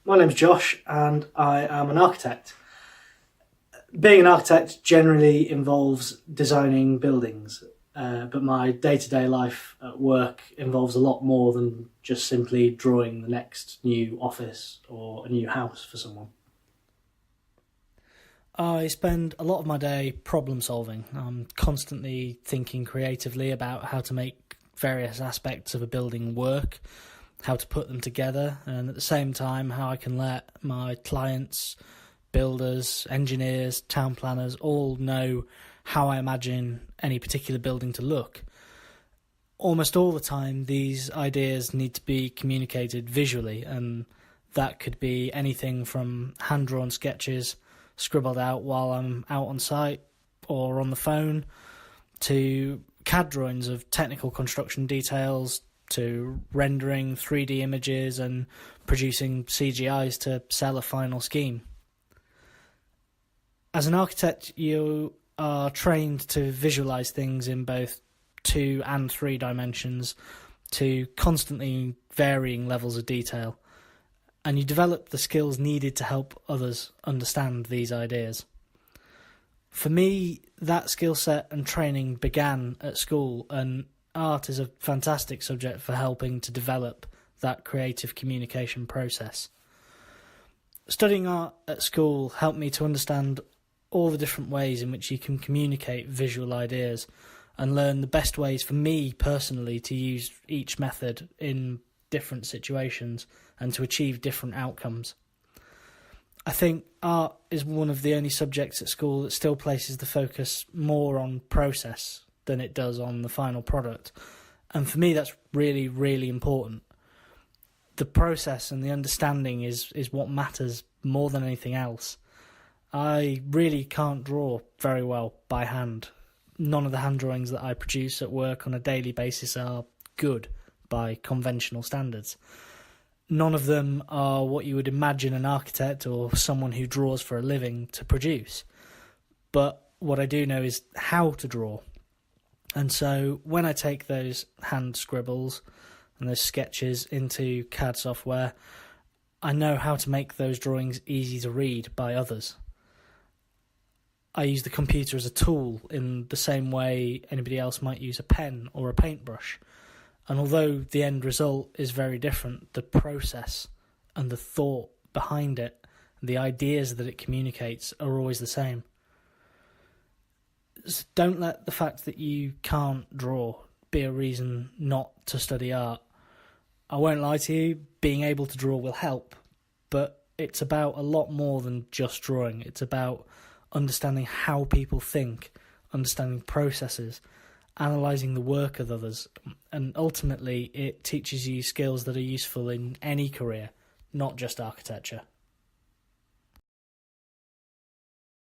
My name's Josh and I am an architect. Being an architect generally involves designing buildings, but my day-to-day life at work involves a lot more than just simply drawing the next new office or a new house for someone. I spend a lot of my day problem solving. I'm constantly thinking creatively about how to make various aspects of a building work, how to put them together, and at the same time how I can let my clients, builders, engineers, town planners all know how I imagine any particular building to look. Almost all the time these ideas need to be communicated visually, and that could be anything from hand-drawn sketches scribbled out while I'm out on site or on the phone, to CAD drawings of technical construction details, to rendering 3D images and producing CGIs to sell a final scheme. As an architect, you are trained to visualise things in both 2 and 3 dimensions to constantly varying levels of detail, and you develop the skills needed to help others understand these ideas. For me, that skill set and training began at school, and art is a fantastic subject for helping to develop that creative communication process. Studying art at school helped me to understand all the different ways in which you can communicate visual ideas and learn the best ways for me personally to use each method in different situations and to achieve different outcomes. I think art is one of the only subjects at school that still places the focus more on process than it does on the final product. And for me, that's really, really important. The process and the understanding is what matters more than anything else. I really can't draw very well by hand. None of the hand drawings that I produce at work on a daily basis are good by conventional standards. None of them are what you would imagine an architect or someone who draws for a living to produce. But what I do know is how to draw. And so when I take those hand scribbles and those sketches into CAD software, I know how to make those drawings easy to read by others. I use the computer as a tool in the same way anybody else might use a pen or a paintbrush. And although the end result is very different, the process and the thought behind it, the ideas that it communicates are always the same. So don't let the fact that you can't draw be a reason not to study art. I won't lie to you, being able to draw will help, but it's about a lot more than just drawing. It's about understanding how people think, understanding processes, analysing the work of others, and ultimately it teaches you skills that are useful in any career, not just architecture.